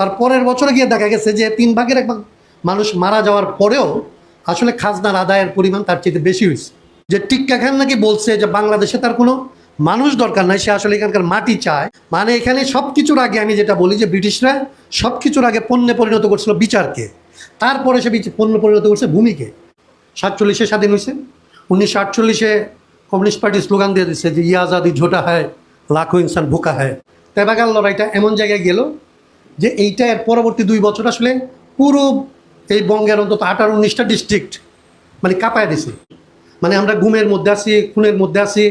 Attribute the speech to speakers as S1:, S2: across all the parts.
S1: তার পরের বছরে গিয়ে দেখা গেছে যে 1/3 মানুষ মারা যাওয়ার পরেও আসলে খাজনার আদায়ের পরিমাণ তার চেয়ে বেশি হয়েছে। যে টিক্কা খান নাকি বলছে যে বাংলাদেশে তার কোনো মানুষ দরকার নাই, সে আসলে এখানকার মাটি চায়। মানে এখানে সব কিছুর আগে আমি যেটা বলি যে ব্রিটিশরা সব কিছুর আগে পণ্যে পরিণত করছিল বিচারকে, তারপরে সে পণ্যে পরিণত করছে ভূমিকে। 47-এ স্বাধীন হয়েছে, 1948-এ কমিউনিস্ট পার্টি স্লোগান দিয়ে দিচ্ছে যে ইয়ে আজাদি ঝোটা হয় লাখো ইনসান ভুকা হয়। তেবাগাল লড়াইটা এমন জায়গায় গেল যে এইটা এর পরবর্তী 2 বছর আসলে পুরো এই বঙ্গের অন্তত 18-19টা ডিস্ট্রিক্ট মানে কাঁপায় দিছে। মানে আমরা গুমের মধ্যে আছি, খুনের মধ্যে আছি,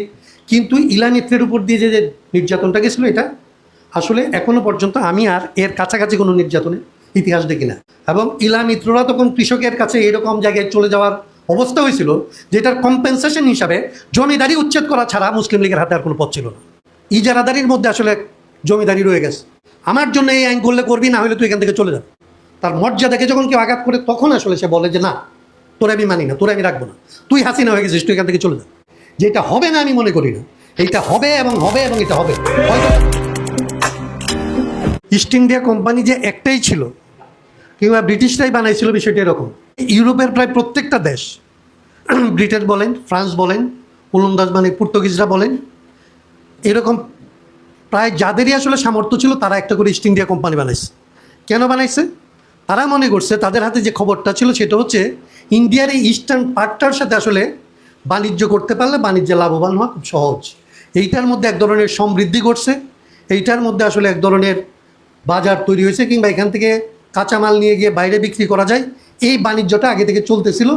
S1: কিন্তু ইলা নেত্রের উপর দিয়ে যে নির্যাতনটা গেছিলো এটা আসলে এখনো পর্যন্ত আমি আর এর কাছাকাছি কোনো নির্যাতনের ইতিহাস দেখি না। এবং ইলা মিত্ররা তখন কৃষকের কাছে এরকম জায়গায় চলে যাওয়ার অবস্থা হয়েছিল যেটার কম্পেনসেশন হিসাবে জমিদারি উচ্ছেদ করা ছাড়া মুসলিম লীগের হাতে আর কোনো পথ ছিল না। ইজারাদারির মধ্যে আসলে জমিদারি রয়ে গেছে। আমার জন্য এই আইন করলে করবি, না হলে তুই এখান থেকে চলে যাবে। তার মর্যাদাকে যখন কেউ আঘাত করে তখন আসলে সে বলে যে না, তোরে আমি মানি না, তোরে আমি রাখবো না, তুই হাসিনা হয়ে গেছিস, তুই এখান থেকে চলে যা। যেটা হবে না আমি মনে করি না, এইটা হবে এবং এটা হবে। ইস্ট ইন্ডিয়া কোম্পানি যে একটাই ছিল কিংবা ব্রিটিশরাই বানাইছিল, বিষয়টা এরকম। ইউরোপের প্রায় প্রত্যেকটা দেশ, ব্রিটেন বলেন, ফ্রান্স বলেন, ওলন্দাজ মানে পর্তুগিজরা বলেন, এরকম প্রায় যাদেরই আসলে সামর্থ্য ছিল তারা একটা করে ইস্ট ইন্ডিয়া কোম্পানি বানাইছে। কেন বানাইছে? তারা মনে করছে তাদের হাতে যে খবরটা ছিল সেটা হচ্ছে ইন্ডিয়ার এই ইস্টার্ন পার্টটার সাথে আসলে বাণিজ্য করতে পারলে বাণিজ্যে লাভবান হওয়া খুব সহজ। এইটার মধ্যে এক ধরনের সমৃদ্ধি ঘটছে, এইটার মধ্যে আসলে এক ধরনের বাজার তৈরি হয়েছে, কিংবা এখান থেকে কাঁচামাল নিয়ে গিয়ে বাইরে বিক্রি করা যায়, এই বাণিজ্যটা আগে থেকে চলতেছিল।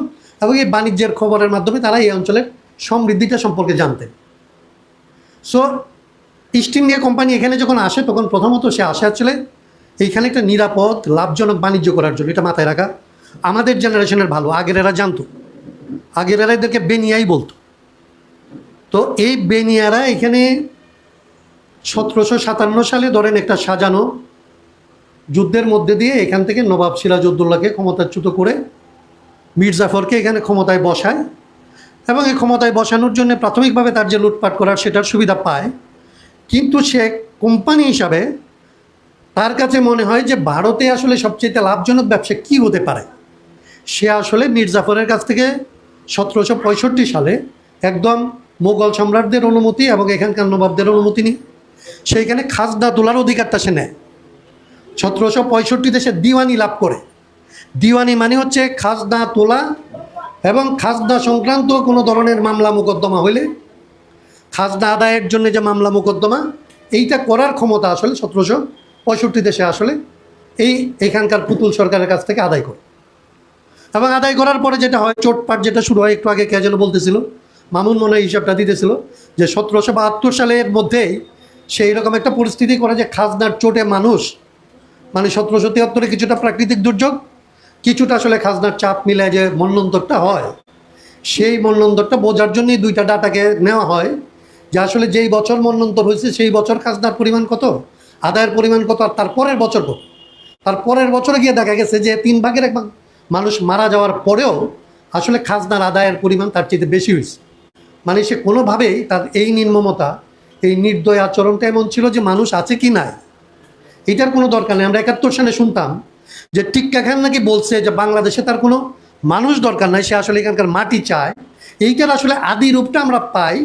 S1: এবং এই বাণিজ্যের খবরের মাধ্যমে তারা এই অঞ্চলের সমৃদ্ধিটা সম্পর্কে জানতেন। সো ইস্ট ইন্ডিয়া কোম্পানি এখানে যখন আসে তখন প্রথমত সে আসে আসলে এইখানে একটা নিরাপদ লাভজনক বাণিজ্য করার জন্য। এটা মাথায় রাখা আমাদের জেনারেশনের ভালো, আগের এরা জানতো, আগের এরা এদেরকে বেনিয়াই বলতো। তো এই বেনিয়ারা এখানে 1757 সালে ধরেন একটা সাজানো যুদ্ধের মধ্যে দিয়ে এখান থেকে নবাব সিরাজউদ্দৌলাকে ক্ষমতাচ্যুত করে মীর জাফরকে এখানে ক্ষমতায় বসায়, এবং এই ক্ষমতায় বসানোর জন্য প্রাথমিকভাবে তার যে লুটপাট করার সেটার সুবিধা পায়। কিন্তু সে কোম্পানি হিসাবে তার কাছে মনে হয় যে ভারতে আসলে সবচেয়ে লাভজনক ব্যবসা কী হতে পারে। সে আসলে মীর জাফরের কাছ থেকে 1765 সালে একদম মোগল সম্রাটদের অনুমতি এবং এখানকার নবাবদের অনুমতি নিয়ে সেইখানে খাজনা তোলার অধিকারটা সে নেয়। 1765 সে দিওয়ানি লাভ করে। দিওয়ানি মানে হচ্ছে খাজনা তোলা এবং খাজনা সংক্রান্ত কোনো ধরনের মামলা মোকদ্দমা হইলে খাজনা আদায়ের জন্য যে মামলা মোকদ্দমা এইটা করার ক্ষমতা আসলে 1765 সে আসলে এখানকার পুতুল সরকারের কাছ থেকে আদায় করে। এবং আদায় করার পরে যেটা হয়, চোটপাট যেটা শুরু হয়, একটু আগে কে যেন বলতেছিল, মামুন মনে হয় হিসাবটা দিতেছিল যে 1772 সালের মধ্যেই সেই রকম একটা পরিস্থিতি করে যে খাজনার চোটে মানুষ, মানে 1773 কিছুটা প্রাকৃতিক দুর্যোগ, কিছুটা আসলে খাজনার চাপ মিলে যে মন্বন্তরটা হয়, সেই মন্বন্তরটা বোঝার জন্যই 2টা ডাটাকে নেওয়া হয় যে আসলে যেই বছর মন্বন্তর হয়েছে সেই বছর খাজনার পরিমাণ কত, আদায়ের পরিমাণ কত, আর তারপরের বছর কত। তারপরের বছরে গিয়ে দেখা গেছে যে 1/3 মানুষ মারা যাওয়ার পরেও আসলে খাজনার আদায়ের পরিমাণ তার চেয়ে বেশি হয়েছে। মানে সে কোনোভাবেই তার এই নির্মমতা, এই নির্দয় আচরণটা এমন ছিল যে মানুষ আছে কি নাই এটার কোনো দরকার নেই। আমরা 71 সালে শুনতাম যে টিক্কা খান নাকি বলছে যে বাংলাদেশে তার কোনো মানুষ দরকার নাই, সে আসলে এখানকার মাটি চায়। এইটার আসলে আদি রূপটা আমরা পাই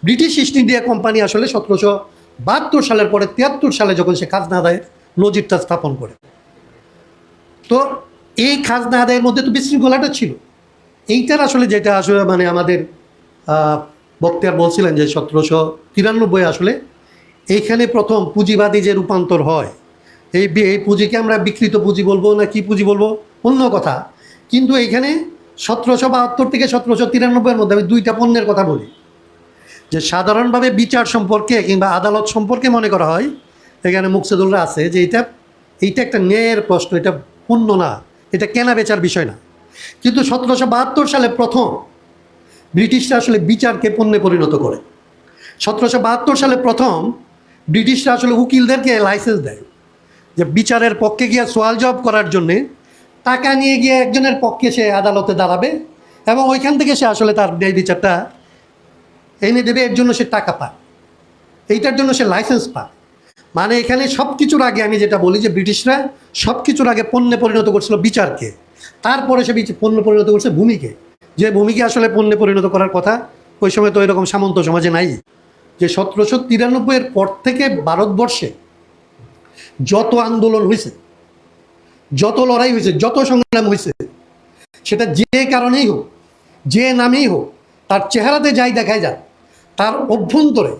S1: ব্রিটিশ ইস্ট ইন্ডিয়া কোম্পানি আসলে 1772 সালের পরে 73 সালে যখন সে খাজনা আদায়ের নজিরটা স্থাপন করে। তো এই খাজনা আদায়ের মধ্যে তো বিশৃঙ্খলাটা ছিল। এইটার আসলে যেটা আসলে মানে আমাদের বক্তিয়ার বলছিলেন যে 1793 আসলে এইখানে প্রথম পুঁজিবাদী যে রূপান্তর হয়, এই পুঁজিকে আমরা বিকৃত পুঁজি বলবো না কি পুঁজি বলবো অন্য কথা, কিন্তু এইখানে 1772 থেকে 1793 মধ্যে আমি 2টা পণ্যের কথা বলি। যে সাধারণভাবে বিচার সম্পর্কে কিংবা আদালত সম্পর্কে মনে করা হয়, এখানে মুকসেদুলরা আছে যে এইটা একটা ন্যায়ের প্রশ্ন, এটা পণ্য না, এটা কেনা বেচার বিষয় না। কিন্তু 1772 সালে প্রথম ব্রিটিশরা আসলে বিচারকে পণ্যে পরিণত করে। 1772 সালে প্রথম ব্রিটিশরা আসলে উকিলদেরকে লাইসেন্স দেয় যে বিচারের পক্ষে গিয়ে সোয়াল জবাব করার জন্যে টাকা নিয়ে গিয়ে একজনের পক্ষে সে আদালতে দাঁড়াবে এবং ওইখান থেকে সে আসলে তার ন্যায় বিচারটা এনে দেবে। এর জন্য সে টাকা পায়, এইটার জন্য সে লাইসেন্স পায়। মানে এখানে সব কিছুর আগে আমি যেটা বলি যে ব্রিটিশরা সব কিছুর আগে পণ্যে পরিণত করছিল বিচারকে, তারপরে সে পণ্যে পরিণত করছে ভূমিকে, যে ভূমিকে আসলে পণ্যে পরিণত করার কথা ওই সময় তো এরকম সামন্ত সমাজে নাই। যে 1793-এর পর থেকে ভারতবর্ষে যত আন্দোলন হয়েছে, যত লড়াই হয়েছে, যত সংগ্রাম হয়েছে, সেটা যে কারণেই হোক, যে নামেই হোক, তার চেহারাতে যাই দেখায় যায়, তার অভ্যন্তরে,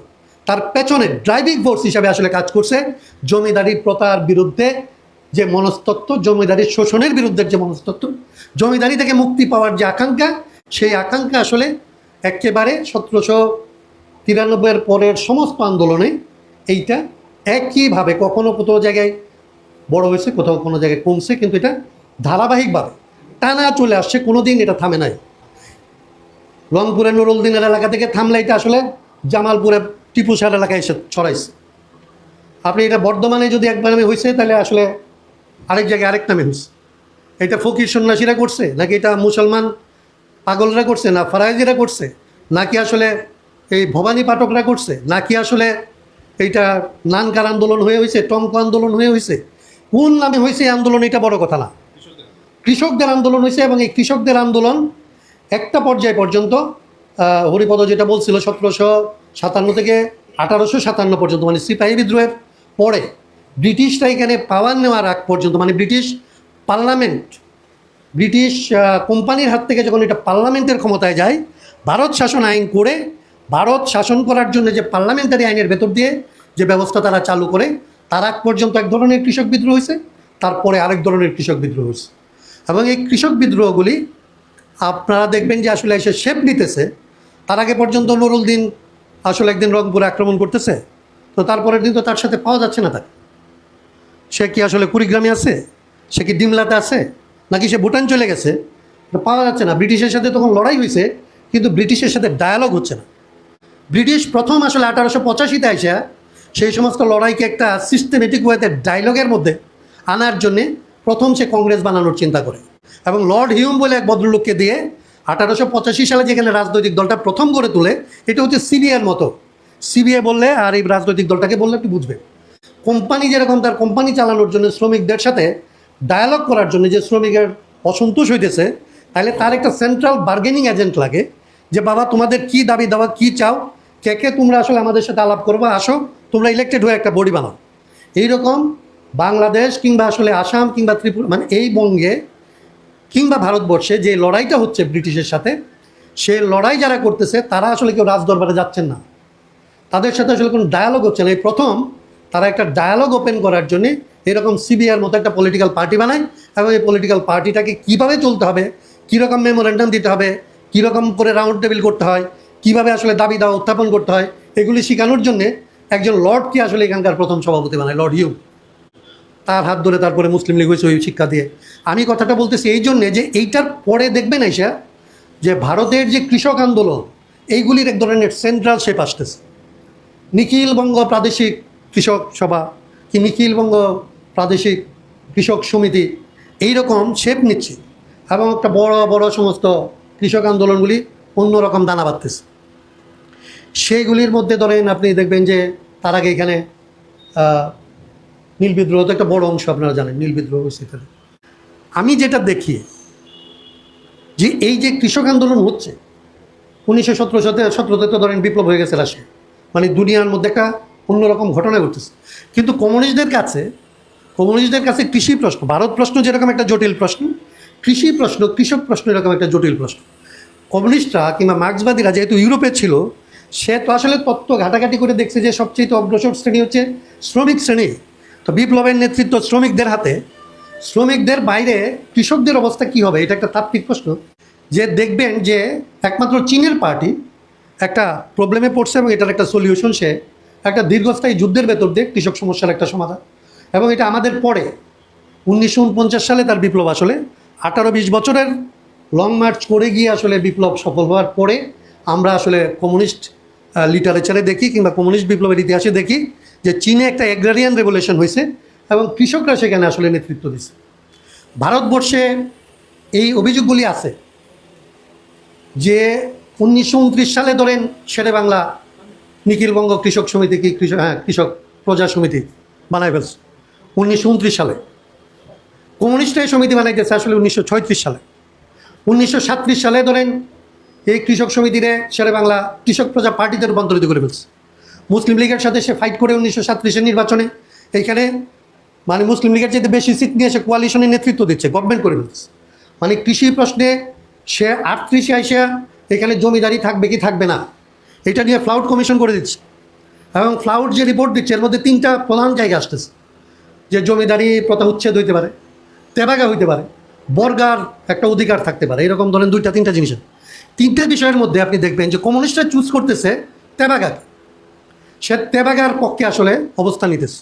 S1: তার পেছনে ড্রাইভিং ফোর্স হিসাবে আসলে কাজ করছে জমিদারি প্রথার বিরুদ্ধে যে মনস্তত্ত্ব, জমিদারির শোষণের বিরুদ্ধে যে মনস্তত্ত্ব, জমিদারি থেকে মুক্তি পাওয়ার যে আকাঙ্ক্ষা, সেই আকাঙ্ক্ষা আসলে একেবারে 1793-এর পরের সমস্ত আন্দোলনে এইটা একইভাবে, কখনো কোথাও জায়গায় বড় হয়েছে, কোথাও কোনো জায়গায় কমছে, কিন্তু এটা ধারাবাহিকভাবে টানা চলে আসছে, কোনো দিন এটা থামে নাই। রংপুরের নুরুলদিনের এলাকা থেকে থামলে এটা আসলে জামালপুরে টিপু সার এলাকায় এসে ছড়াইছে। আপনি এটা বর্ধমানে যদি এক নামে হয়েছে, তাহলে আসলে আরেক জায়গায় আরেক নামে হয়েছে। এটা ফকির সন্ন্যাসীরা করছে, নাকি এটা মুসলমান পাগলরা করছে, না ফারাইজিরা করছে, নাকি আসলে এই ভবানী পাঠকরা করছে, নাকি আসলে এইটা নানকার আন্দোলন হয়ে হয়েছে, টঙ্ক আন্দোলন হয়ে হয়েছে, কোন নামে হয়েছে এই আন্দোলন, এটা বড় কথা না। কৃষকদের আন্দোলন হয়েছে, এবং এই কৃষকদের আন্দোলন একটা পর্যায় পর্যন্ত হরিপদ যেটা বলছিল 1757 থেকে 1857 পর্যন্ত, মানে সিপাহী বিদ্রোহের পরে ব্রিটিশরা এখানে পাওয়ার নেওয়ার আগ পর্যন্ত, মানে ব্রিটিশ পার্লামেন্ট, ব্রিটিশ কোম্পানির হাত থেকে যখন এটা পার্লামেন্টের ক্ষমতায় যায়, ভারত শাসন আইন করে, ভারত শাসন করার জন্য যে পার্লামেন্টারি আইনের ভেতর দিয়ে যে ব্যবস্থা তারা চালু করে, তার আগ পর্যন্ত এক ধরনের কৃষক বিদ্রোহ হয়েছে, তারপরে আরেক ধরনের কৃষক বিদ্রোহ হয়েছে। এবং এই কৃষক বিদ্রোহগুলি আপনারা দেখবেন যে আসলে এসে শেপ নিতেছে। তার আগে পর্যন্ত নুরুলদিন আসলে একদিন রংপুরে আক্রমণ করতেছে, তো তারপরের দিন তো তার সাথে পাওয়া যাচ্ছে না তাকে। সে কি আসলে কুড়িগ্রামে আছে, সে কি ডিমলাতে আছে, নাকি সে ভুটান চলে গেছে, পাওয়া যাচ্ছে না। ব্রিটিশের সাথে তখন লড়াই হয়েছে, কিন্তু ব্রিটিশের সাথে ডায়ালগ হচ্ছে না। ব্রিটিশ প্রথম আসলে 1885-তে আসা সেই সমস্ত লড়াইকে একটা সিস্টেমেটিক ওয়েতে ডায়লগের মধ্যে আনার জন্যে প্রথম সে কংগ্রেস বানানোর চিন্তা করে, এবং লর্ড হিউম বলে এক ভদ্রলোককে দিয়ে 1885 সালে যেখানে রাজনৈতিক দলটা প্রথম গড়ে তোলে, এটা হচ্ছে সিবিআইয়ের মতো। সিবিআই বললে আর এই রাজনৈতিক দলটাকে বললে একটু বুঝবে। কোম্পানি যেরকম তার কোম্পানি চালানোর জন্য শ্রমিকদের সাথে ডায়ালগ করার জন্য, যে শ্রমিকের অসন্তোষ হইতেছে, তাহলে তার একটা সেন্ট্রাল বার্গেনিং এজেন্ট লাগে, যে বাবা তোমাদের কি দাবি দাওয়া, কি চাও, কে কে তোমরা আসলে আমাদের সাথে আলাপ করবো, আসো তোমরা ইলেক্টেড হয়ে একটা বডি বানাও। এইরকম বাংলাদেশ কিংবা আসলে আসাম কিংবা ত্রিপুরা, মানে এই বঙ্গে কিংবা ভারতবর্ষে যে লড়াইটা হচ্ছে ব্রিটিশের সাথে, সে লড়াই যারা করতেছে তারা আসলে কেউ রাজদরবারে যাচ্ছেন না, তাদের সাথে আসলে কোনো ডায়ালগ হচ্ছে না। এই প্রথম তারা একটা ডায়ালগ ওপেন করার জন্যে এরকম সিবিআইয়ের মতো একটা পলিটিক্যাল পার্টি বানায়, এবং এই পলিটিক্যাল পার্টিটাকে কীভাবে চলতে হবে, কীরকম মেমোরেন্ডাম দিতে হবে, কীরকম করে রাউন্ড টেবিল করতে হয়, কীভাবে আসলে দাবি দাওয়া উত্থাপন করতে হয়, এগুলি শেখানোর জন্যে একজন লর্ডকে আসলে এখানকার প্রথম সভাপতি বানায়, লর্ড হিউম। তার হাত ধরে তারপরে মুসলিম লীগ হয়েছে ওই শিক্ষা দিয়ে। আমি কথাটা বলতেছি এই জন্যে যে এইটার পরে দেখবেন এসে যে ভারতের যে কৃষক আন্দোলন, এইগুলির এক ধরনের সেন্ট্রাল শেপ আসতেছে। নিখিলবঙ্গ প্রাদেশিক কৃষক সভা কি নিখিলবঙ্গ প্রাদেশিক কৃষক সমিতি এইরকম শেপ নিচ্ছে, এবং একটা বড় বড় সমস্ত কৃষক আন্দোলনগুলি অন্যরকম দানা বাঁধতেছে। সেইগুলির মধ্যে ধরেন আপনি দেখবেন যে তার আগে এখানে নীল বিদ্রোহ তো একটা বড় অংশ, আপনারা জানেন নীল বিদ্রোহ হয়েছে এখানে। আমি যেটা দেখি যে এই যে কৃষক আন্দোলন হচ্ছে 1917-তে তো ধরেন বিপ্লব হয়ে গেছে রাশিয়া, মানে দুনিয়ার মধ্যে একটা অন্যরকম ঘটনা ঘটতেছে। কিন্তু কমিউনিস্টদের কাছে কৃষি প্রশ্ন, ভারত প্রশ্ন যেরকম একটা জটিল প্রশ্ন, কৃষি প্রশ্ন, কৃষক প্রশ্ন এরকম একটা জটিল প্রশ্ন। কমিউনিস্টরা কিংবা মার্ক্সবাদীরা যেহেতু ইউরোপে ছিল, সে তো আসলে তত্ত্ব ঘাটাঘাটি করে দেখছে যে সবচেয়ে অগ্রসর শ্রেণী হচ্ছে শ্রমিক শ্রেণী। তো বিপ্লবের নেতৃত্ব শ্রমিকদের হাতে, শ্রমিকদের বাইরে কৃষকদের অবস্থা কী হবে, এটা একটা তাত্ত্বিক প্রশ্ন। যে দেখবেন যে একমাত্র চীনের পার্টি একটা প্রবলেমে পড়ছে, এবং এটার একটা সলিউশন, সে একটা দীর্ঘস্থায়ী যুদ্ধের ভেতর দিয়ে কৃষক সমস্যার একটা সমাধান। এবং এটা আমাদের পরে 1949 সালে তার বিপ্লব, আসলে 18-20 বছরের লং মার্চ করে গিয়ে আসলে বিপ্লব সফল হওয়ার পরে আমরা আসলে কমিউনিস্ট লিটারেচারে দেখি কিংবা কমিউনিস্ট বিপ্লবের ইতিহাসে দেখি যে চীনে একটা এগ্রারিয়ান রেভলিউশন হয়েছে, এবং কৃষকরা সেখানে আসলে নেতৃত্ব দিচ্ছে। ভারতবর্ষে এই অভিযোগগুলি আছে যে 1929 সালে ধরেন শেরে বাংলা নিখিলবঙ্গ কৃষক সমিতি কি কৃষক প্রজা সমিতি বানায় ফেলছে 1929 সালে। কমিউনিস্ট এই সমিতি বানাইতেছে আসলে 1936 সালে। 1937 সালে ধরেন এই কৃষক সমিতিরে শেরে বাংলা কৃষক প্রজা পার্টিতে রূপান্তরিত করে ফেলছে। মুসলিম লীগের সাথে সে ফাইট করে 1937 নির্বাচনে এইখানে মানে মুসলিম লীগের চাইতে বেশি সিট নিয়ে সে কোয়ালিশনের নেতৃত্ব দিচ্ছে, গভর্নমেন্ট করে ফেলছে। মানে কৃষি প্রশ্নে সে 38 আইসা এখানে জমিদারি থাকবে কি থাকবে না এটা নিয়ে ফ্লাউড কমিশন করে দিচ্ছে। এবং ফ্লাউড যে রিপোর্ট দিচ্ছে এর মধ্যে 3টা প্রধান জায়গা আসতেছে, যে জমিদারি প্রথা উচ্ছেদ হইতে পারে, তেবাগা হইতে পারে, বর্গার একটা অধিকার থাকতে পারে, এরকম ধরেন 2-3টা জিনিস। 3টে বিষয়ের মধ্যে আপনি দেখবেন যে কমিউনিস্টরা চুজ করতেছে তেবাগাকে, সে তেবাগার পক্ষে আসলে অবস্থান নিতেছে।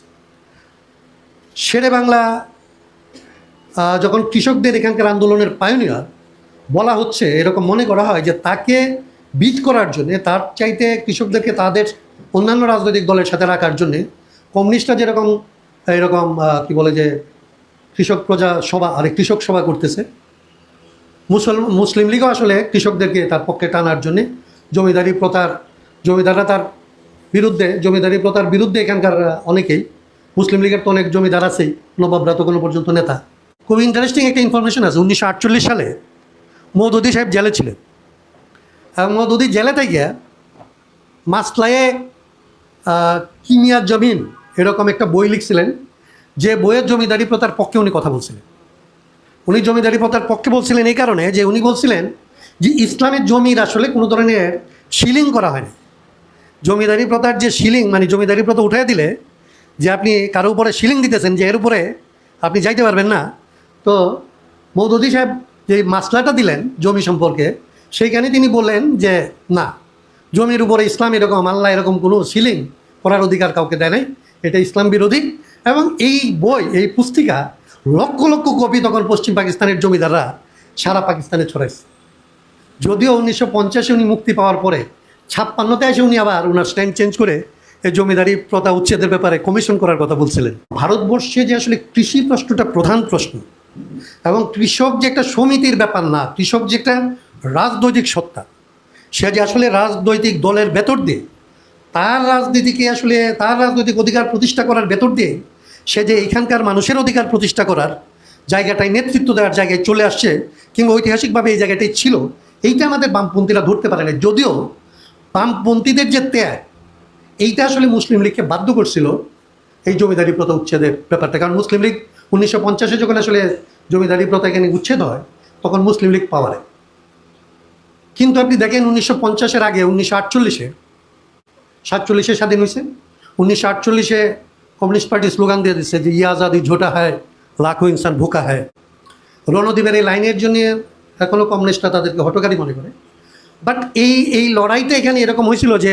S1: শেরে বাংলা যখন কৃষকদের এখানকার আন্দোলনের পায়োনিয়ার বলা হচ্ছে, এরকম মনে করা হয় যে তাকে বিট করার জন্যে, তার চাইতে কৃষকদেরকে তাদের অন্যান্য রাজনৈতিক দলের সাথে রাখার জন্যে কমিউনিস্টরা যেরকম এরকম কি বলে যে কৃষক প্রজা সভা আর কৃষক সভা করতেছে, মুসলিম লীগও আসলে কৃষকদেরকে তার পক্ষে টানার জন্যে জমিদাররা তার বিরুদ্ধে, জমিদারি প্রথার বিরুদ্ধে এখানকার অনেকেই, মুসলিম লীগের তো অনেক জমিদার আছেই, নবাবরা তো কোনো পর্যন্ত নেতা। খুব ইন্টারেস্টিং একটা ইনফরমেশন আছে, 1948 সালে মওদুদি সাহেব জেলে ছিলেন। এবং মওদুদি জেলে থেকে মাসলায়ে কিমিয়ার জমিন এরকম একটা বই লিখছিলেন, যে বইয়ের জমিদারি প্রথার পক্ষে উনি কথা বলছিলেন। উনি জমিদারি প্রথার পক্ষে বলছিলেন এই কারণে যে উনি বলছিলেন যে ইসলামের জমির আসলে কোনো ধরনের সিলিং করা হয়নি। জমিদারি প্রথার যে সিলিং, মানে জমিদারি প্রথা উঠাই দিলে যে আপনি কারো উপরে সিলিং দিতেছেন যে এর উপরে আপনি যাইতে পারবেন না, তো মওদুদি সাহেব যে মাসলাটা দিলেন জমি সম্পর্কে, সেইখানে তিনি বললেন যে না, জমির উপরে ইসলাম এরকম আল্লাহ এরকম কোনো সিলিং করার অধিকার কাউকে দেয় নাই, এটা ইসলাম বিরোধী। এবং এই বই, এই পুস্তিকা লক্ষ লক্ষ কপি তখন পশ্চিম পাকিস্তানের জমিদাররা সারা পাকিস্তানে ছড়াইছে। যদিও 1950 উনি মুক্তি পাওয়ার পরে 56-তে এসে উনি আবার ওনার স্ট্যান্ড চেঞ্জ করে এই জমিদারি প্রথা উচ্ছেদের ব্যাপারে কমিশন করার কথা বলছিলেন। ভারতবর্ষে যে আসলে কৃষি প্রশ্নটা প্রধান প্রশ্ন, এবং কৃষক যে একটা সমিতির ব্যাপার না, কৃষক যে একটা রাজনৈতিক সত্তা, সে যে আসলে রাজনৈতিক দলের ভেতর দিয়ে তার রাজনীতিকে আসলে তার রাজনৈতিক অধিকার প্রতিষ্ঠা করার ভেতর দিয়ে সে যে এখানকার মানুষের অধিকার প্রতিষ্ঠা করার জায়গাটায়, নেতৃত্ব দেওয়ার জায়গায় চলে আসছে, কিংবা ঐতিহাসিকভাবে এই জায়গাটাই ছিল, এইটা আমাদের বামপন্থীরা ধরতে পারে না। যদিও বামপন্থীদের যে ত্যাগ, এইটা আসলে মুসলিম লীগকে বাধ্য করছিল এই জমিদারি প্রথা উচ্ছেদের ব্যাপারটা। কারণ মুসলিম লীগ 1950-এ যখন আসলে জমিদারি প্রথা এখানে উচ্ছেদ হয়, তখন মুসলিম লীগ পাওয়ারে। কিন্তু আপনি দেখেন 1950-এর আগে 1947-এ স্বাধীন হয়েছে। 1948-এ কমিউনিস্ট পার্টি স্লোগান দিয়ে দিচ্ছে যে ইয়ে আজাদি ঝোটা হয়, লাখো ইনসান ভুকা হয়। রণদ্বীপের এই লাইনের জন্য এখনও কমিউনিস্টরা তাদেরকে হটকারী মনে করে। বাট এই লড়াইটা এখানে এরকম হয়েছিল যে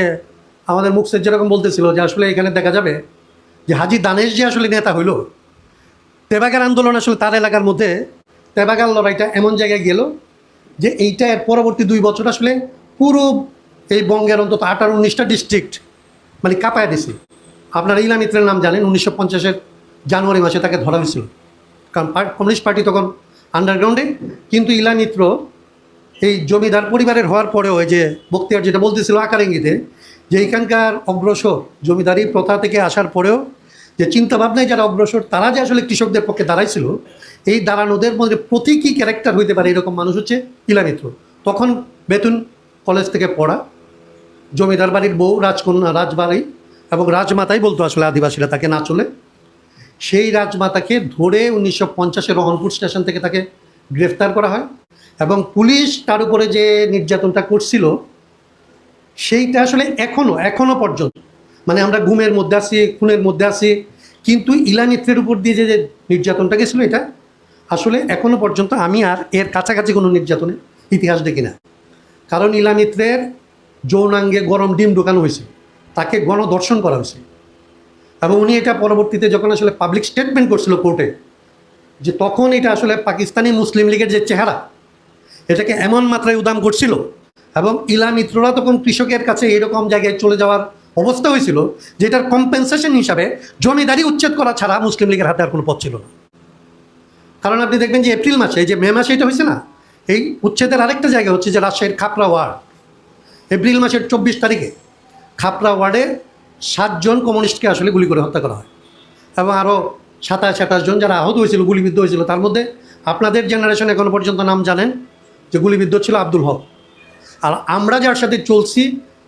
S1: আমাদের মুখসের যেরকম বলতেছিল যে আসলে এখানে দেখা যাবে যে হাজী দানেশ যে আসলে নেতা হইল, তেবাগার আন্দোলন আসলে তার এলাকার মধ্যে তেবাগার লড়াইটা এমন জায়গায় গেল যে এইটা এর পরবর্তী 2 বছর আসলে পুরো এই বঙ্গের অন্তত 18-19টা ডিস্ট্রিক্ট মানে কাঁপায় দিছে। আপনারা ইলা মিত্রের নাম জানেন, 1950-এর জানুয়ারি মাসে তাকে ধরা হয়েছিল, কারণ কমিউনিস্ট পার্টি তখন আন্ডারগ্রাউন্ডে। কিন্তু ইলা মিত্র এই জমিদার পরিবারের হওয়ার পরেও ওই যে বক্তিয়ার যেটা বলতেছিল আকার ইঙ্গিতে, যে এখানকার অগ্রসর জমিদারি প্রথা থেকে আসার পরেও যে চিন্তাভাবনায় যারা অগ্রসর, তারা যে আসলে কৃষকদের পক্ষে দাঁড়াইছিল, এই দাঁড়ানোদের মধ্যে প্রতীকী ক্যারেক্টার হইতে পারে এরকম মানুষ হচ্ছে ইলা মিত্র। তখন বেতুন কলেজ থেকে পড়া, জমিদার বাড়ির বউ, রাজকন্যা, রাজবাড়ি এবং রাজমাতাই বলতো আসলে আদিবাসীরা তাকে, না চলে সেই রাজমাতাকে ধরে 1950-এ রহনপুর স্টেশন থেকে তাকে গ্রেফতার করা হয়। এবং পুলিশ তার উপরে যে নির্যাতনটা করছিল সেইটা আসলে এখনও পর্যন্ত, মানে আমরা ঘুমের মধ্যে আছি, খুনের মধ্যে আছি, কিন্তু ইলা মিত্রের উপর দিয়ে যে নির্যাতনটা গেছিলো, এটা আসলে এখনও পর্যন্ত আমি আর এর কাছাকাছি কোনো নির্যাতনের ইতিহাস দেখি না। কারণ ইলা মিত্রের যৌনাঙ্গে গরম ডিম ঢোকানো হয়েছে, তাকে গণধর্ষণ করা হয়েছে। এবং উনি এটা পরবর্তীতে যখন আসলে পাবলিক স্টেটমেন্ট করছিল কোর্টে, যে তখন এটা আসলে পাকিস্তানি মুসলিম লীগের যে চেহারা, এটাকে এমন মাত্রায় উদাম করছিল। এবং ইলা মিত্ররা তখন কৃষকের কাছে এরকম জায়গায় চলে যাওয়ার অবস্থা হয়েছিল, যেটার কম্পেনসেশন হিসাবে জমিদারি উচ্ছেদ করা ছাড়া মুসলিম লীগের হাতে আর কোনো পথ ছিল না। কারণ আপনি দেখবেন যে এপ্রিল মাসে, যে মে মাসে এটা হয়েছে না, এই উচ্ছেদের আরেকটা জায়গা হচ্ছে যে রাজশাহীর খাপড়া ওয়ার্ড। এপ্রিল মাসের 24 তারিখে খাপড়া ওয়ার্ডে 7 জন কমিউনিস্টকে আসলে গুলি করে হত্যা করা হয়। এবং আরও 27-28 জন যারা আহত হয়েছিল, গুলিবিদ্ধ হয়েছিল। তার মধ্যে আপনাদের জেনারেশন এখনো পর্যন্ত নাম জানেন যে গুলিবিদ্ধ ছিল আব্দুল হক। আর আমরা যার সাথে চলছি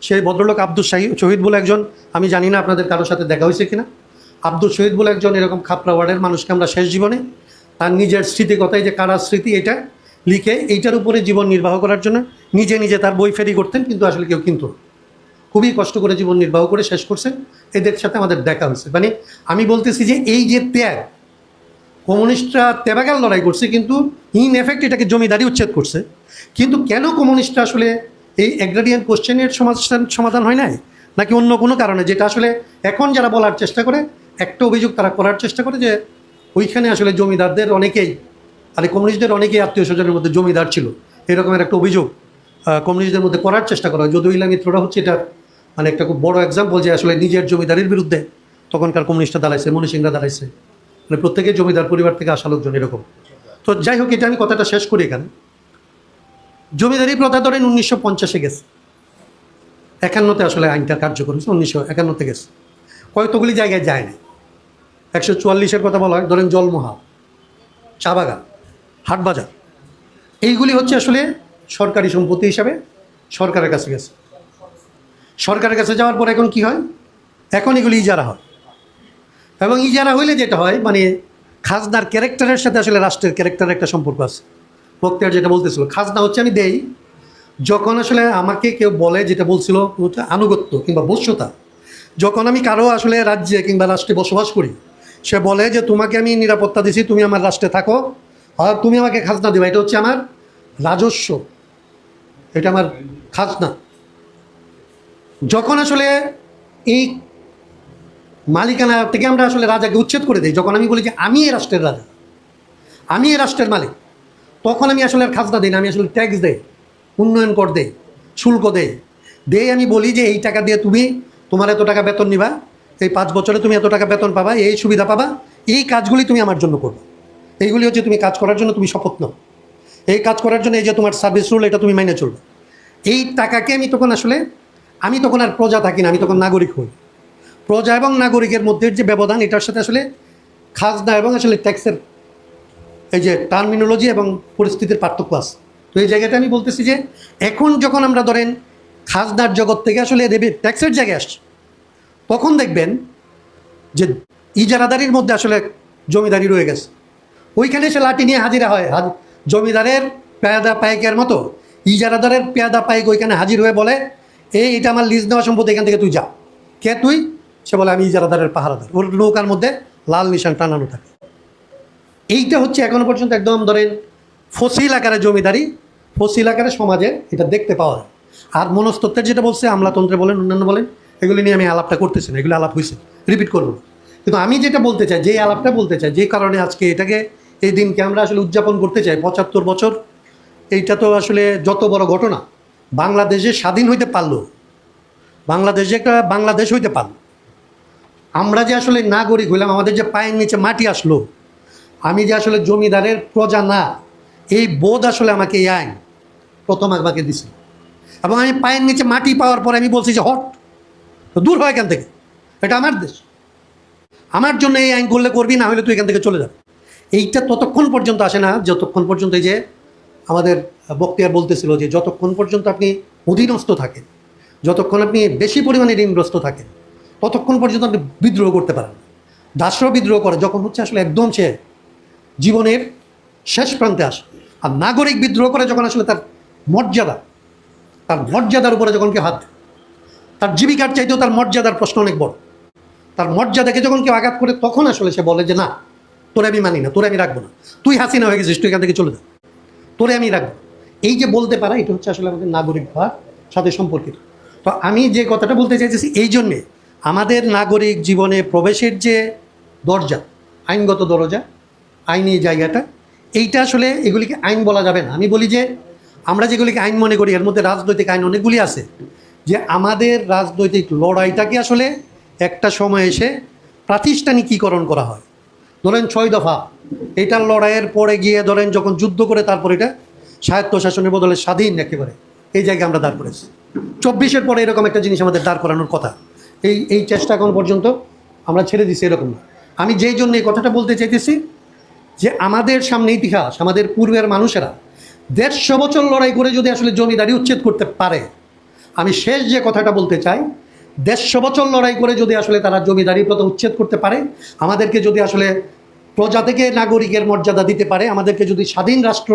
S1: সেই ভদ্রলোক আব্দুল শহীদ বলে একজন, আমি জানি না আপনাদের কারোর সাথে দেখা হয়েছে কিনা, আব্দুল শহীদ বলে একজন এরকম খাপড়া ওয়ার্ডের মানুষকে আমরা শেষ জীবনে তার নিজের স্মৃতিকথায় যে কারার স্মৃতি এটা লিখে এইটার উপরে জীবন নির্বাহ করার জন্য নিজে নিজে তার বই ফেরি করতেন, কিন্তু আসলে কেউ কিন্তু খুবই কষ্ট করে জীবন নির্বাহ করে শেষ করছেন। এদের সাথে আমাদের দেখা হয়েছে। মানে আমি বলতেছি যে এই যে ত্যাগ, কমিউনিস্টরা ত্যাগাল লড়াই করছে, কিন্তু ইন এফেক্ট এটাকে জমিদারি উচ্ছেদ করছে। কিন্তু কেন কমিউনিস্টরা আসলে এই অ্যাগ্রারিয়ান কোশ্চেনের সমাধান হয় নাই, নাকি অন্য কোনো কারণে, যেটা আসলে এখন যারা বলার চেষ্টা করে, একটা অভিযোগ তারা করার চেষ্টা করে যে ওইখানে আসলে জমিদারদের অনেকেই, আর কমিউনিস্টদের অনেকেই আত্মীয় স্বজনের মধ্যে জমিদার ছিল, এরকমের একটা অভিযোগ কমিউনিস্টদের মধ্যে করার চেষ্টা করা হয়। যদিও ইলা মিত্ররা হচ্ছে এটা মানে একটা খুব বড় এক্সাম্পল যে আসলে নিজের জমিদারির বিরুদ্ধে তখনকার কমিউনিস্টরা দাঁড়াইছে, মনি সিংরা দাঁড়াইছে, মানে প্রত্যেকের জমিদার পরিবার থেকে আসা লোকজন এরকম। তো যাই হোক, এটা আমি কথাটা শেষ করি এখানে। জমিদারি প্রথা ধরেন 1950-এ গেছে, 51-তে আসলে আইনটা কার্যকর হয়েছে, 1951-তে গেছে, কয়তগুলি জায়গায় যায় না। 144-এর কথা বলা হয়, ধরেন জলমহল, চা বাগান, হাটবাজার, এইগুলি হচ্ছে আসলে সরকারি সম্পত্তি হিসাবে সরকারের কাছে গেছে। সরকারের কাছে যাওয়ার পর এখন কি হয়, এখন এগুলি ইজারা হয়। এবং ইজারা হইলে যেটা হয়, মানে খাজনার ক্যারেক্টারের সাথে আসলে রাষ্ট্রের ক্যারেক্টারের একটা সম্পর্ক আছে। বক্তিয়ার যেটা বলতেছিল, খাজনা হচ্ছে আমি দেই যখন আসলে আমাকে কেউ বলে, যেটা বলছিল আনুগত্য কিংবা বশ্যতা, যখন আমি কারো আসলে রাজ্যে কিংবা রাষ্ট্রে বসবাস করি, সে বলে যে তোমাকে আমি নিরাপত্তা দিছি, তুমি আমার রাষ্ট্রে থাকো, আর তুমি আমাকে খাজনা দেবে, এটা হচ্ছে আমার রাজস্ব, এটা আমার খাজনা। যখন আসলে এই মালিকানা থেকে আমরা আসলে রাজাকে উচ্ছেদ করে দিই, যখন আমি বলি যে আমি এই রাষ্ট্রের রাজা, আমি এই রাষ্ট্রের মালিক, তখন আমি আসলে আর খাজনা দিই না, আমি আসলে ট্যাক্স দেই, উন্নয়ন কর দেই, শুল্ক দেই। আমি বলি যে এই টাকা দিয়ে তুমি তোমার এত টাকা বেতন নিবা, এই 5 বছরে তুমি এত টাকা বেতন পাবা, এই সুবিধা পাবা, এই কাজগুলি তুমি আমার জন্য করবে। এইগুলি হচ্ছে তুমি কাজ করার জন্য তুমি শপথ নাও, এই কাজ করার জন্য এই যে তোমার সার্ভিস রুল, এটা তুমি মাইনে চলবে। এই টাকাকে আমি তখন আসলে, আমি তখন আর প্রজা থাকি না, আমি তখন নাগরিক হই। প্রজা এবং নাগরিকের মধ্যে যে ব্যবধান, এটার সাথে আসলে খাজনা এবং আসলে ট্যাক্সের এই যে টার্মিনোলজি এবং পরিস্থিতির পার্থক্য আছে। তো এই জায়গাটা আমি বলতেছি যে এখন যখন আমরা ধরেন খাজনার জগৎ থেকে আসলে ট্যাক্সের জায়গায় আসছি, তখন দেখবেন যে ইজারাদারির মধ্যে আসলে জমিদারি রয়ে গেছে। ওইখানে এসে লাঠি নিয়ে হাজিরা হয়, জমিদারের পেয়াদা পাইকের মতো ইজারাদারের পেয়াদা পাইক ওইখানে হাজির হয়ে বলে, এটা আমার লিজ নেওয়া সম্পত্তি, এখান থেকে তুই যা। কে তুই? সে বলে আমি ইজারাদারের পাহারাদার। ওর নৌকার মধ্যে লাল নিশান টানানো থাকে। এইটা হচ্ছে এখনো পর্যন্ত একদম ধরেন ফসিল আকারে জমিদারি, ফসিল আকারে সমাজে এটা দেখতে পাওয়া যায়। আর মনস্তত্ত্বের যেটা বলছে, আমলাতন্ত্রে বলেন, অন্যান্য বলেন, এগুলি নিয়ে আমি আলাপটা করতেছি না, এগুলো আলাপ হয়েছে, রিপিট করবো না। কিন্তু আমি যেটা বলতে চাই, যে আলাপটা বলতে চাই, যে কারণে আজকে এটাকে, এই দিনকে আমরা আসলে উদযাপন করতে চাই, 75 বছর, এইটা তো আসলে যত বড় ঘটনা। বাংলাদেশে স্বাধীন হইতে পারলো, বাংলাদেশে একটা বাংলাদেশ হইতে পারলো, আমরা যে আসলে নাগরিক হইলাম, আমাদের যে পায়ের নিচে মাটি আসলো, আমি যে আসলে জমিদারের প্রজা না, এই বোধ আসলে আমাকে এই আইন প্রথম আমাকে দিছে। এবং আমি পায়ের নিচে মাটি পাওয়ার পরে আমি বলছি যে হট, দূর হয় এখান থেকে, এটা আমার দেশ, আমার জন্য এই আইন করলে করবি, না হলে তুই এখান থেকে চলে যাবে। এইটা ততক্ষণ পর্যন্ত আসে না যতক্ষণ পর্যন্ত, এই যে আমাদের বক্তিয়ার বলতেছিল যে যতক্ষণ পর্যন্ত আপনি অধীনস্থ থাকেন, যতক্ষণ আপনি বেশি পরিমাণে ঋণগ্রস্ত থাকেন, ততক্ষণ পর্যন্ত আপনি বিদ্রোহ করতে পারেন। দাসরা বিদ্রোহ করে যখন হচ্ছে আসলে একদম সে জীবনের শেষ প্রান্তে আসে। আর নাগরিক বিদ্রোহ করে যখন আসলে তার মর্যাদার উপরে যখন কেউ হাত দেয়, তার জীবিকার চাইতেও তার মর্যাদার প্রশ্ন অনেক বড়, তার মর্যাদাকে যখন কেউ আঘাত করে, তখন আসলে সে বলে যে না, তোরে আমি মানি না, তোরে আমি রাখবো না, তুই হাসিনা হয়ে গেছিস, তুই এখান থেকে চলে যা, তোরে আমি রাখবো। এই যে বলতে পারা, এটা হচ্ছে আসলে আমাদের নাগরিক হওয়ার সাথে সম্পর্কিত। তো আমি যে কথাটা বলতে চাইতেছি, এই জন্যে আমাদের নাগরিক জীবনে প্রবেশের যে দরজা, আইনগত দরজা, আইনি জায়গাটা, এইটা আসলে এগুলিকে আইন বলা যাবে না। আমি বলি যে আমরা যেগুলিকে আইন মনে করি, এর মধ্যে রাজনৈতিক আইন অনেকগুলি আছে। যে আমাদের রাজনৈতিক লড়াইটাকে আসলে একটা সময় এসে প্রাতিষ্ঠানিকীকরণ করা হয়। ধরেন 6 দফা, এটার লড়াইয়ের পরে গিয়ে ধরেন যখন যুদ্ধ করে তারপর এটা স্বায়ত্তশাসনের বদলে স্বাধীন একেবারে এই জায়গায় আমরা দাঁড় করেছি। 24-এর পরে এরকম একটা জিনিস আমাদের দাঁড় করানোর কথা, এই চেষ্টা এখন পর্যন্ত আমরা ছেড়ে দিছি, এরকম না। আমি যেই জন্য এই কথাটা বলতে চাইতেছি যে আমাদের সামনে ইতিহাস, আমাদের পূর্বের মানুষেরা 150 বছর লড়াই করে যদি আসলে জমিদারি উচ্ছেদ করতে পারে, আমি শেষ যে কথাটা বলতে চাই, 150 বছর লড়াই করে যদি আসলে তারা জমিদারি প্রথা উচ্ছেদ করতে পারে, আমাদেরকে যদি আসলে প্রজা থেকে নাগরিকের মর্যাদা দিতে পারে, আমাদেরকে যদি স্বাধীন রাষ্ট্র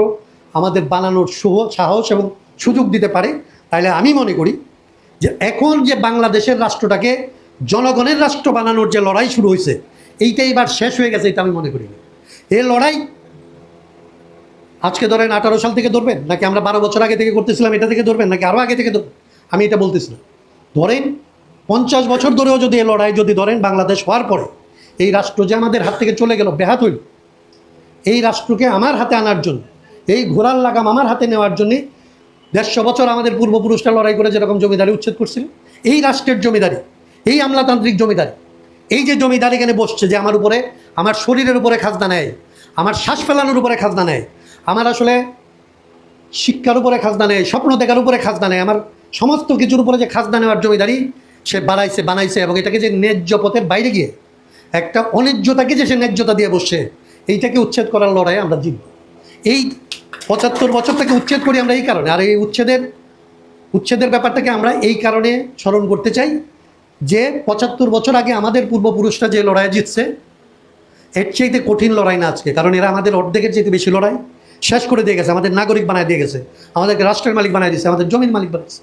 S1: আমাদের বানানোর সাহস এবং সুযোগ দিতে পারে, তাহলে আমি মনে করি যে এখন যে বাংলাদেশের রাষ্ট্রটাকে জনগণের রাষ্ট্র বানানোর যে লড়াই শুরু হয়েছে, এইটাই এবার শেষ হয়ে গেছে, এটা আমি মনে করি না। এই লড়াই আজকে ধরেন 18 সাল থেকে ধরবেন, নাকি আমরা 12 বছর আগে থেকে করতেছিলাম এটা থেকে ধরবেন, নাকি আরও আগে থেকে ধরবেন, আমি এটা বলতেছি না। ধরেন 50 বছর ধরেও যদি এই লড়াই যদি ধরেন, বাংলাদেশ হওয়ার পরে এই রাষ্ট্র যে আমাদের হাত থেকে চলে গেল, ব্যাহাত হইল, এই রাষ্ট্রকে আমার হাতে আনার জন্য, এই ঘোড়ার লাগাম আমার হাতে নেওয়ার জন্যে 150 বছর আমাদের পূর্বপুরুষরা লড়াই করে যেরকম জমিদারি উচ্ছেদ করছিল, এই রাষ্ট্রের জমিদারি, এই আমলাতান্ত্রিক জমিদারি, এই যে জমিদারি এখানে বসছে, যে আমার উপরে, আমার শরীরের উপরে খাজনা নেয়, আমার শ্বাস ফেলানোর উপরে খাজনা নেয়, আমার আসলে শিক্ষার উপরে খাজনা নেয়, স্বপ্ন দেখার উপরে খাজনা নেয়, আমার সমস্ত কিছুর উপরে যে খাজনা নেওয়ার জমিদারি সে বানাইছে, এবং এটাকে যে ন্যায্য পথের বাইরে গিয়ে একটা অন্যায্যতাকে যে সে ন্যায্যতা দিয়ে বসছে, এইটাকে উচ্ছেদ করার লড়াই আমরা জিতব। এই 75 বছর থেকে উচ্ছেদ করি আমরা এই কারণে, আর এই উচ্ছেদের ব্যাপারটাকে আমরা এই কারণে স্মরণ করতে চাই যে 75 বছর আগে আমাদের পূর্বপুরুষরা যে লড়াই জিতছে, এর চাইতে কঠিন লড়াই না আজকে, কারণ এরা আমাদের অর্ধেকের চাইতে বেশি লড়াই শেষ করে দিয়ে গেছে, আমাদের নাগরিক বানায় দিয়ে গেছে, আমাদেরকে রাষ্ট্রের মালিক বানায় দিয়েছে, আমাদের জমির মালিক বানাইছে,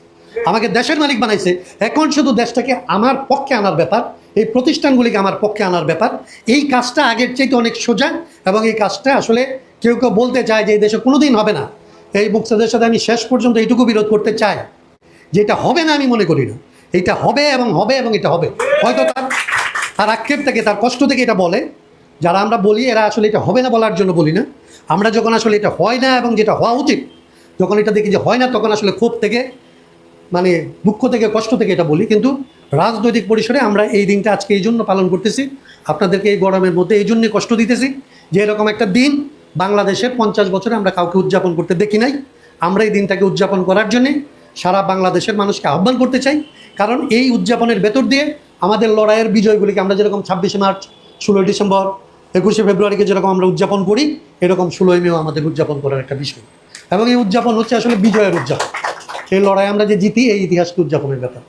S1: আমাকে দেশের মালিক বানাইছে। এখন শুধু দেশটাকে আমার পক্ষে আনার ব্যাপার, এই প্রতিষ্ঠানগুলিকে আমার পক্ষে আনার ব্যাপার। এই কাজটা আগের চাইতে অনেক সোজা, এবং এই কাজটা আসলে কেউ কেউ বলতে চায় যে এই দেশে কোনোদিন হবে না। এই মুক্তিদের সাথে আমি শেষ পর্যন্ত এইটুকু বিরোধ করতে চাই যে এটা হবে না, আমি মনে করি না। এইটা হবে এবং এটা হবে। হয়তো তার আক্ষেপ থেকে, তার কষ্ট থেকে এটা বলে, যারা আমরা বলি এরা আসলে এটা হবে না বলার জন্য বলি না। আমরা যখন আসলে এটা হয় না এবং যেটা হওয়া উচিত, যখন এটা দেখি যে হয় না, তখন আসলে ক্ষোভ থেকে, মানে দুঃখ থেকে, কষ্ট থেকে এটা বলি। কিন্তু রাজনৈতিক পরিসরে আমরা এই দিনটা আজকে এই জন্য পালন করতেছি, আপনাদেরকে এই গরমের মধ্যে এই জন্যে কষ্ট দিতেছি যে এরকম একটা দিন বাংলাদেশের 50 বছরে আমরা কাউকে উদযাপন করতে দেখি নাই। আমরা এই দিনটাকে উদযাপন করার জন্যে সারা বাংলাদেশের মানুষকে আহ্বান করতে চাই, কারণ এই উদযাপনের ভেতর দিয়ে আমাদের লড়াইয়ের বিজয়গুলিকে আমরা যেরকম 26শে মার্চ, 16ই ডিসেম্বর, 21শে ফেব্রুয়ারিকে যেরকম আমরা উদযাপন করি, এরকম 16ই মেও আমাদের উদযাপন করার একটা বিষয়। এবং এই উদযাপন হচ্ছে আসলে বিজয়ের উদযাপন। এই লড়াই আমরা যে জিতি, এই ইতিহাসকে উদযাপনের ব্যাপার।